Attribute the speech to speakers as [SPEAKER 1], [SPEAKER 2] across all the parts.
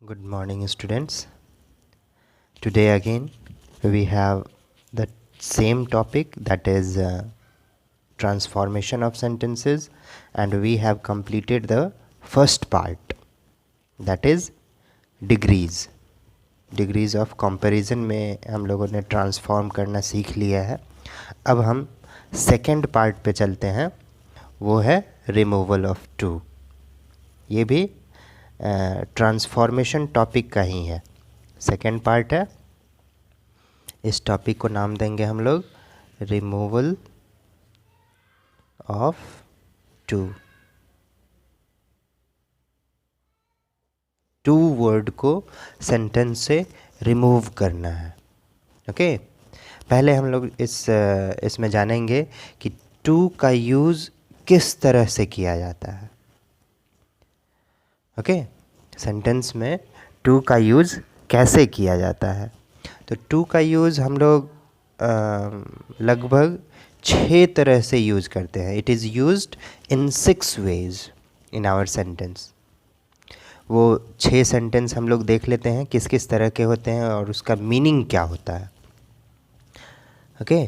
[SPEAKER 1] Good morning, students. Today again we have the same topic, that is transformation of sentences, and we have completed the first part, that is degrees. Degrees of comparison में हम लोगों ने transform करना सीख लिया है. अब हम सेकंड पार्ट पे चलते हैं, वो है रिमूवल ऑफ टू. ये भी ट्रांसफॉर्मेशन टॉपिक का ही है, सेकंड पार्ट है. इस टॉपिक को नाम देंगे हम लोग removal of too. Too word को सेंटेंस से रिमूव करना है. ओके, पहले हम लोग इसमें जानेंगे कि टू का यूज़ किस तरह से किया जाता है. ओके, सेंटेंस में टू का यूज़ कैसे किया जाता है. तो टू का यूज़ हम लोग लगभग 6 तरह से यूज़ करते हैं. It is used in 6 ways in our sentence. वो 6 सेंटेंस हम लोग देख लेते हैं किस किस तरह के होते हैं और उसका मीनिंग क्या होता है. ओके,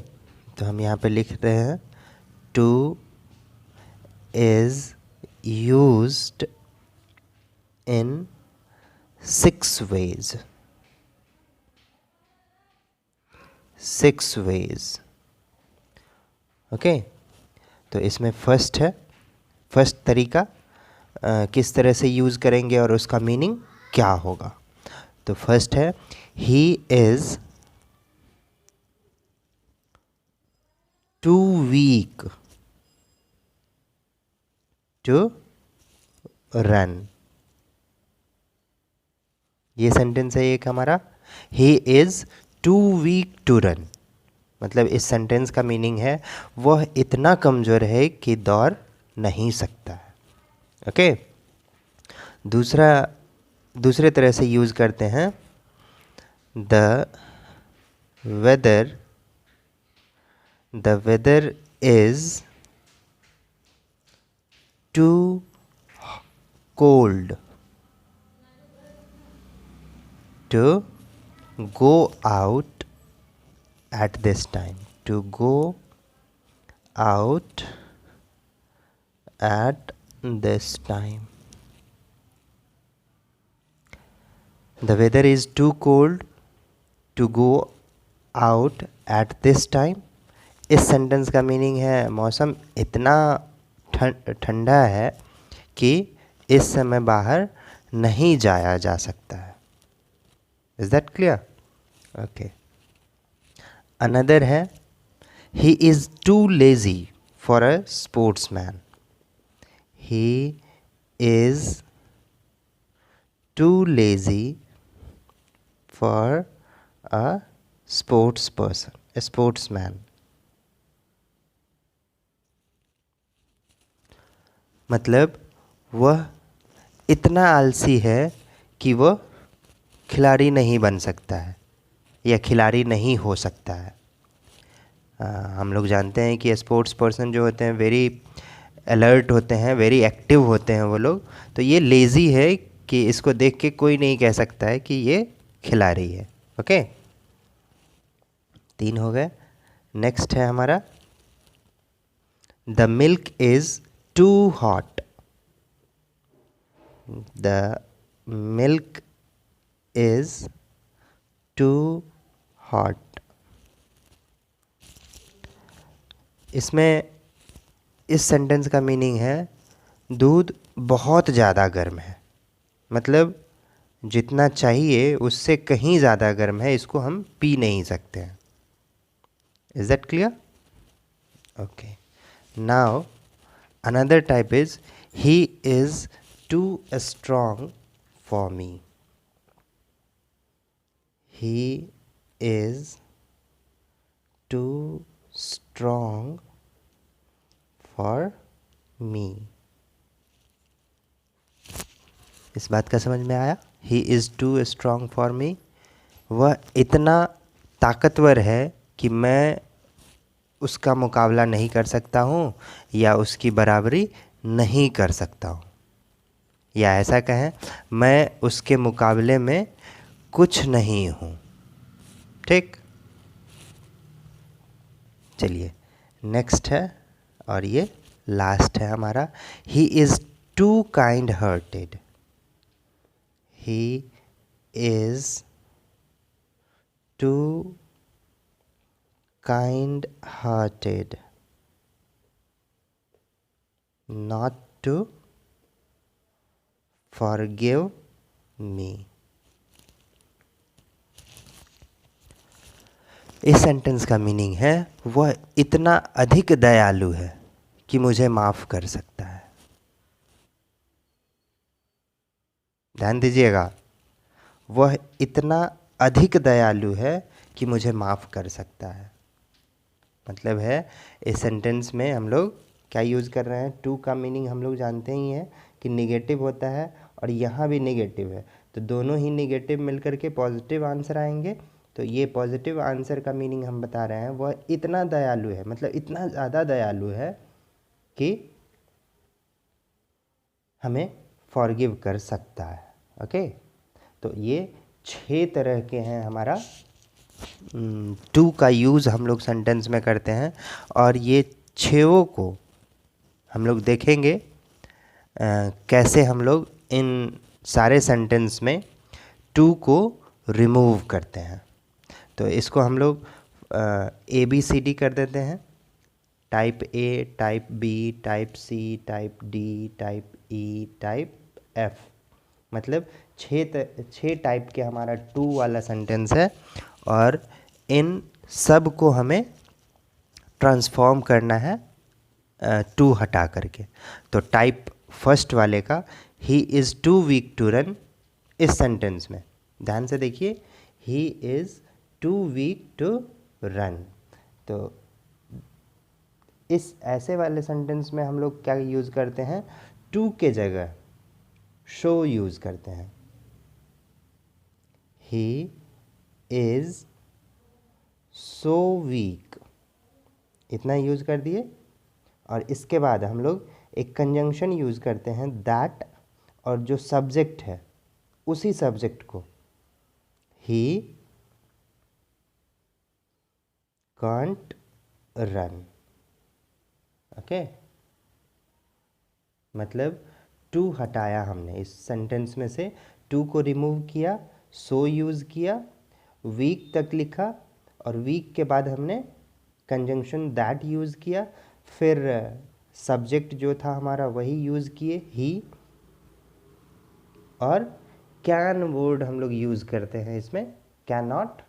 [SPEAKER 1] तो हम यहाँ पे लिख रहे हैं two is used in 6 ways. 6 ways. Okay, तो इसमें फर्स्ट है, फर्स्ट तरीका किस तरह से यूज़ करेंगे और उसका मीनिंग क्या होगा. तो फर्स्ट है he is too weak to run. ये सेंटेंस है एक हमारा, he is too weak to run. मतलब इस सेंटेंस का मीनिंग है वह इतना कमज़ोर है कि दौड़ नहीं सकता है. ओके, दूसरे तरह से यूज़ करते हैं the weather is too cold to go out at this time. To go out at this time. The weather is too cold to go out at this time. इस सेंटेंस का meaning है मौसम इतना ठंडा है कि इस समय बाहर नहीं जाया जा सकता है. Is that clear? Okay. Another है he is too lazy for a sportsman. He is too lazy for a sportsman. मतलब वह इतना आलसी है कि वह खिलाड़ी नहीं बन सकता है या खिलाड़ी नहीं हो सकता है. हम लोग जानते हैं कि स्पोर्ट्स पर्सन जो होते हैं वेरी अलर्ट होते हैं, वेरी एक्टिव होते हैं वो लोग. तो ये लेज़ी है कि इसको देख के कोई नहीं कह सकता है कि ये खिलाड़ी है. ओके, 3 हो गए. नेक्स्ट है हमारा the milk is too hot. The milk is too hot. इसमें इस सेंटेंस का मीनिंग है दूध बहुत ज़्यादा गर्म है. मतलब जितना चाहिए उससे कहीं ज़्यादा गर्म है, इसको हम पी नहीं सकते हैं. Is that clear? Okay, now another type is he is too strong for me. He is too strong for me. इस बात का समझ में आया? He is too strong for me. वह इतना ताकतवर है कि मैं उसका मुकाबला नहीं कर सकता हूँ या उसकी बराबरी नहीं कर सकता हूँ. या ऐसा कहें, मैं उसके मुकाबले में कुछ नहीं हूँ। ठीक, चलिए नेक्स्ट है, और ये लास्ट है हमारा। He is too kind hearted. He is too kind hearted not to forgive me। इस सेंटेंस का मीनिंग है वह इतना अधिक दयालु है कि मुझे माफ कर सकता है। ध्यान दीजिएगा, वह इतना अधिक दयालु है कि मुझे माफ कर सकता है। मतलब है इस सेंटेंस में हम लोग क्या यूज़ कर रहे हैं, टू का मीनिंग हम लोग जानते ही हैं कि निगेटिव होता है, और यहाँ भी निगेटिव है, तो दोनों ही निगेटिव मिलकर के पॉजिटिव आंसर आएंगे। तो ये पॉजिटिव आंसर का मीनिंग हम बता रहे हैं, वह इतना दयालु है, मतलब इतना ज़्यादा दयालु है कि हमें फॉरगिव कर सकता है। ओके, तो ये 6 तरह के हैं हमारा टू का यूज़ हम लोग सेंटेंस में करते हैं, और ये 6 को हम लोग देखेंगे कैसे हम लोग इन सारे सेंटेंस में टू को रिमूव करते हैं। तो इसको हम लोग ABCD कर देते हैं, type A, type B, type C, type D, type E, type F. मतलब 6 टाइप के हमारा टू वाला सेंटेंस है, और इन सब को हमें ट्रांसफॉर्म करना है टू हटा करके। तो टाइप फर्स्ट वाले का, he is too weak to run, इस सेंटेंस में ध्यान से देखिए, he is too weak to run. तो इस ऐसे वाले सेंटेंस में हम लोग क्या यूज़ करते हैं, टू के जगह शो यूज़ करते हैं। ही इज़ सो वीक, इतना यूज़ कर दिए, और इसके बाद हम लोग एक कंजंक्शन यूज़ करते हैं दैट, और जो सब्जेक्ट है उसी सब्जेक्ट को, ही कांट रन। ओके, मतलब टू हटाया हमने इस सेंटेंस में से, टू को रिमूव किया, सो यूज़ किया, वीक तक लिखा, और वीक के बाद हमने कंजंक्शन दैट यूज़ किया, फिर सब्जेक्ट जो था हमारा वही यूज़ किए, ही, और कैन वर्ड हम लोग यूज़ करते हैं इसमें, कैन नॉट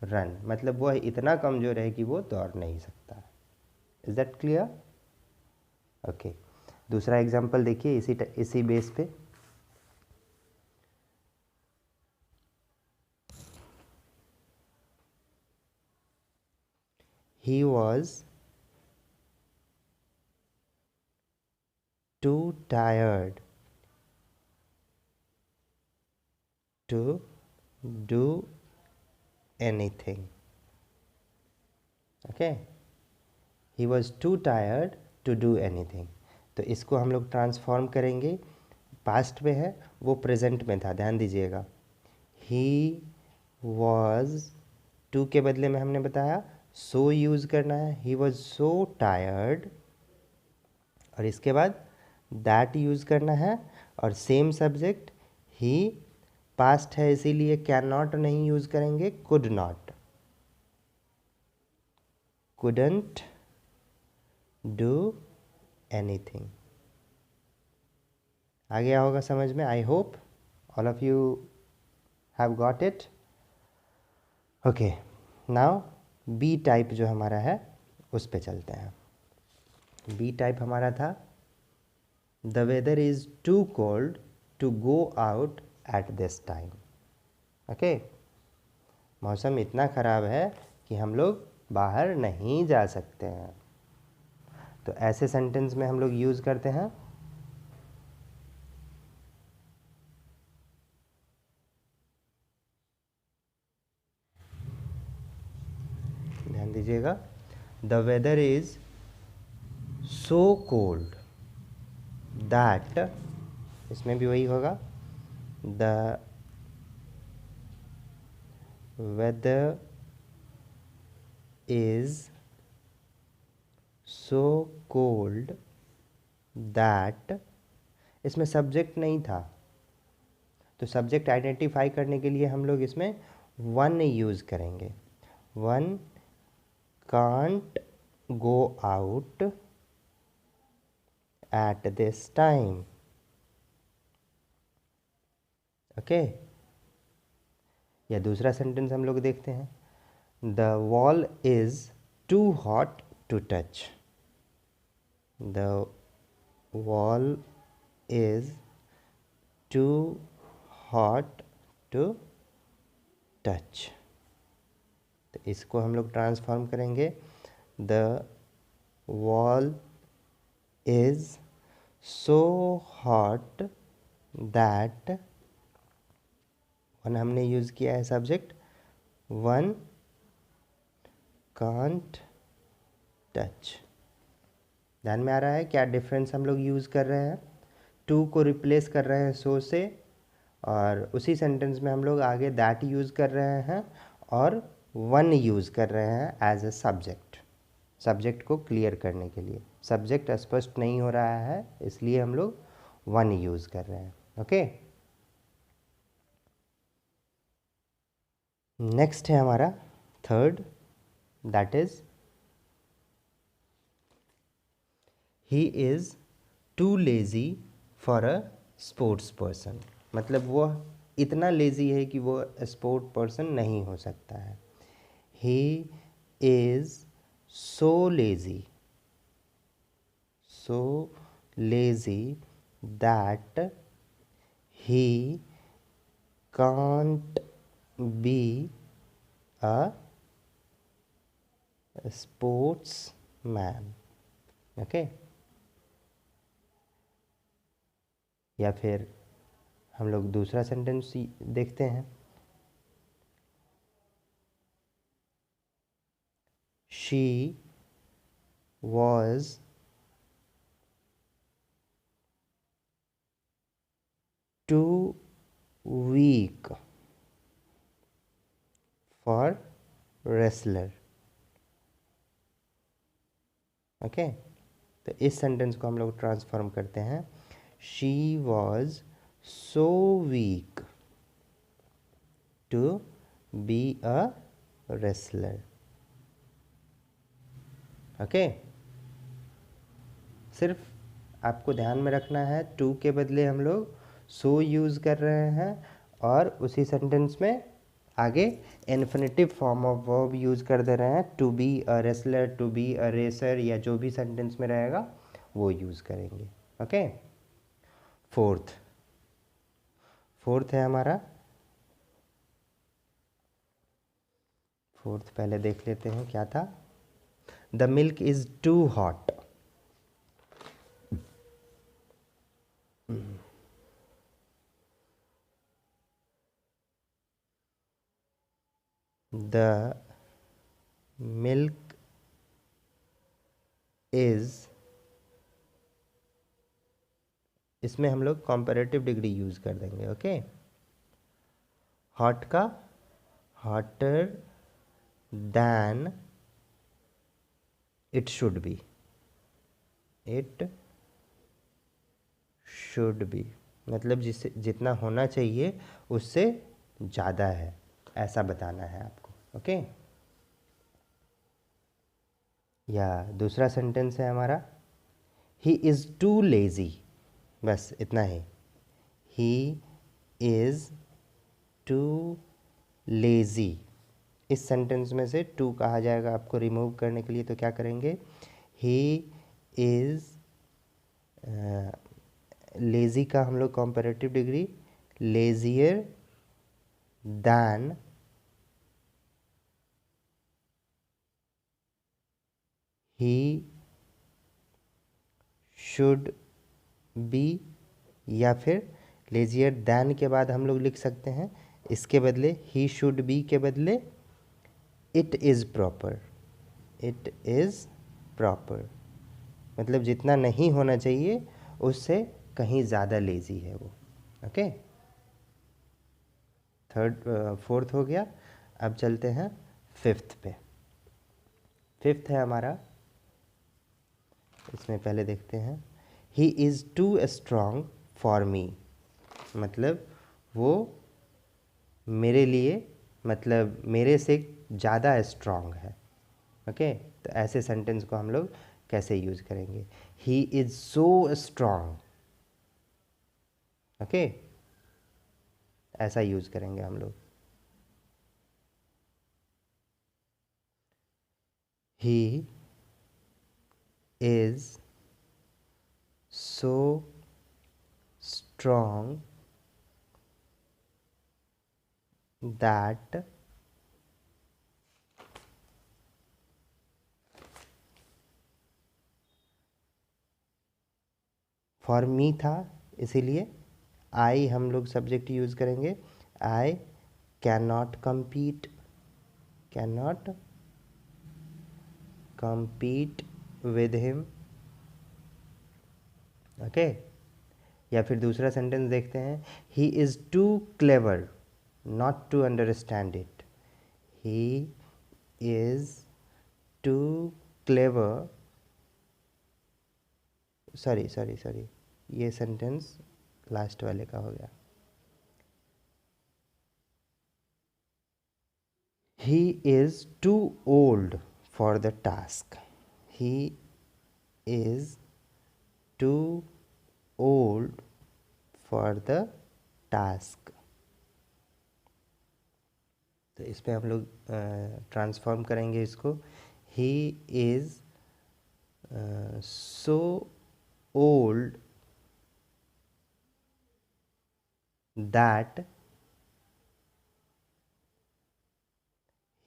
[SPEAKER 1] रन, मतलब वह इतना कमज़ोर है कि वो दौड़ नहीं सकता। Is that clear? ओके, दूसरा एग्जांपल देखिए इसी बेस पे। He was too tired to do anything. Okay, he was too tired to do anything। तो इसको हम लोग ट्रांसफॉर्म करेंगे, पास्ट में है, वो प्रेजेंट में था, ध्यान दीजिएगा। ही वॉज, टू के बदले में हमने बताया सो यूज़ करना है, ही वॉज सो टायर्ड, और इसके बाद दैट यूज़ करना है, और सेम सब्जेक्ट ही, पास्ट है इसीलिए कैन नॉट नहीं यूज़ करेंगे, could not, couldn't do anything। आ गया होगा समझ में, I hope all of you have got it. Okay, now B type जो हमारा है उस पे चलते हैं। बी टाइप हमारा था, the weather is too cold to go out at this time. Okay, मौसम इतना ख़राब है कि हम लोग बाहर नहीं जा सकते हैं। तो ऐसे सेंटेंस में हम लोग यूज़ करते हैं ध्यान दीजिएगा, the weather is so cold that इसमें भी वही होगा, the weather is so cold that, इसमें सब्जेक्ट नहीं था, तो सब्जेक्ट आइडेंटिफाई करने के लिए हम लोग इसमें वन यूज़ करेंगे। One can't go out at this time. Okay, या दूसरा सेंटेंस हम लोग देखते हैं, the wall is too hot to touch. The wall is too hot to touch. तो इसको हम लोग ट्रांसफॉर्म करेंगे, the wall is so hot that, one हमने यूज़ किया है सब्जेक्ट, वन कांट टच। ध्यान में आ रहा है क्या डिफरेंस हम लोग यूज़ कर रहे हैं? टू को रिप्लेस कर रहे हैं सो से, और उसी सेंटेंस में हम लोग आगे दैट यूज़ कर रहे हैं और वन यूज़ कर रहे हैं एज ए सब्जेक्ट, सब्जेक्ट को क्लियर करने के लिए। सब्जेक्ट स्पष्ट नहीं हो रहा है इसलिए हम लोग वन यूज़ कर रहे हैं। ओके, नेक्स्ट है हमारा third, that is he is too lazy for a sports person. मतलब वो इतना लेज़ी है कि वो स्पोर्ट पर्सन नहीं हो सकता है। He is so lazy, so lazy that he can't be a sportsman. Okay, या फिर हम लोग दूसरा सेंटेंस देखते हैं, she was too weak for wrestler. Okay, तो इस सेंटेंस को हम लोग ट्रांसफॉर्म करते हैं, she was so weak to be a wrestler. Okay, सिर्फ आपको ध्यान में रखना है टू के बदले हम लोग सो यूज़ कर रहे हैं, और उसी सेंटेंस में आगे infinitive form of verb use कर दे रहे हैं, to be a wrestler, to be a racer, या जो भी सेंटेंस में रहेगा वो यूज़ करेंगे। ओके, फोर्थ है हमारा, फोर्थ पहले देख लेते हैं क्या था, the milk is too hot. The milk is, इसमें हम लोग कंपैरेटिव डिग्री यूज़ कर देंगे। ओके, हॉट का hotter than it should be, it should be, मतलब जिससे जितना होना चाहिए उससे ज़्यादा है, ऐसा बताना है आपको। ओके, या दूसरा सेंटेंस है हमारा, ही इज़ टू लेज़ी, बस इतना ही, ही इज़ टू लेज़ी। इस सेंटेंस में से टू कहा जाएगा आपको रिमूव करने के लिए, तो क्या करेंगे, ही इज़, लेज़ी का हम लोग comparative degree lazier than he should be, या फिर लेजियर दैन के बाद हम लोग लिख सकते हैं इसके बदले, ही शुड बी के बदले it is proper, it is proper, मतलब जितना नहीं होना चाहिए उससे कहीं ज़्यादा लेज़ी है वो। ओके, फोर्थ हो गया। अब चलते हैं फिफ्थ पे। फिफ्थ है हमारा, इसमें पहले देखते हैं, he is too strong for me. मतलब वो मेरे लिए, मतलब मेरे से ज़्यादा स्ट्रांग है। ओके, तो ऐसे सेंटेंस को हम लोग कैसे यूज़ करेंगे? He is so strong. Okay, ऐसा यूज़ करेंगे हम लोग। He is so strong that for me था, इसीलिए आई हम लोग सब्जेक्ट यूज़ करेंगे। I can not compete, can not compete with him. Okay, या फिर दूसरा सेंटेंस देखते हैं, he is too clever not to understand it. He is too clever, sorry, ये सेंटेंस लास्ट वाले का हो गया। He is too old for the task. He is too old for the task. तो इस पे हम लोग ट्रांसफॉर्म करेंगे इसको। He is so old that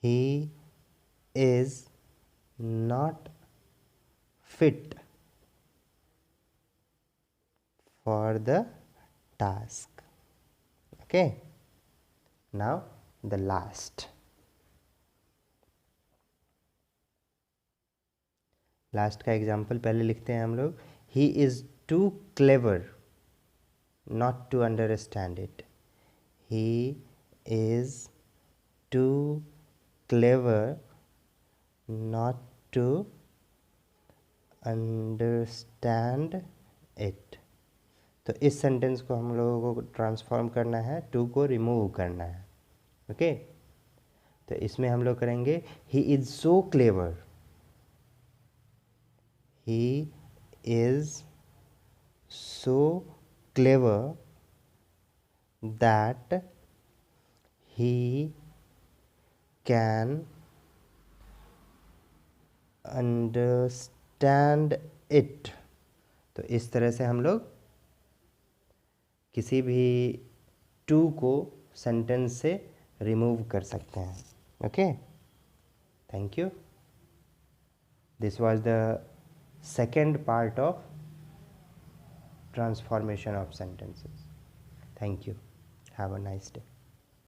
[SPEAKER 1] he is not fit for the task. Okay, now the last का example पहले लिखते हैं हम लोग। He is too clever not to understand it. He is too clever not to understand it. तो इस sentence को हम लोगों को ट्रांसफॉर्म करना है, टू को रिमूव करना है। ओके, तो इसमें हम लोग करेंगे, he is so clever. He is so clever that he can understand it। तो इस तरह से हम लोग किसी भी टू को सेंटेंस से रिमूव कर सकते हैं। Okay, thank you. This was the second part of transformation of sentences. Thank you, have a nice day.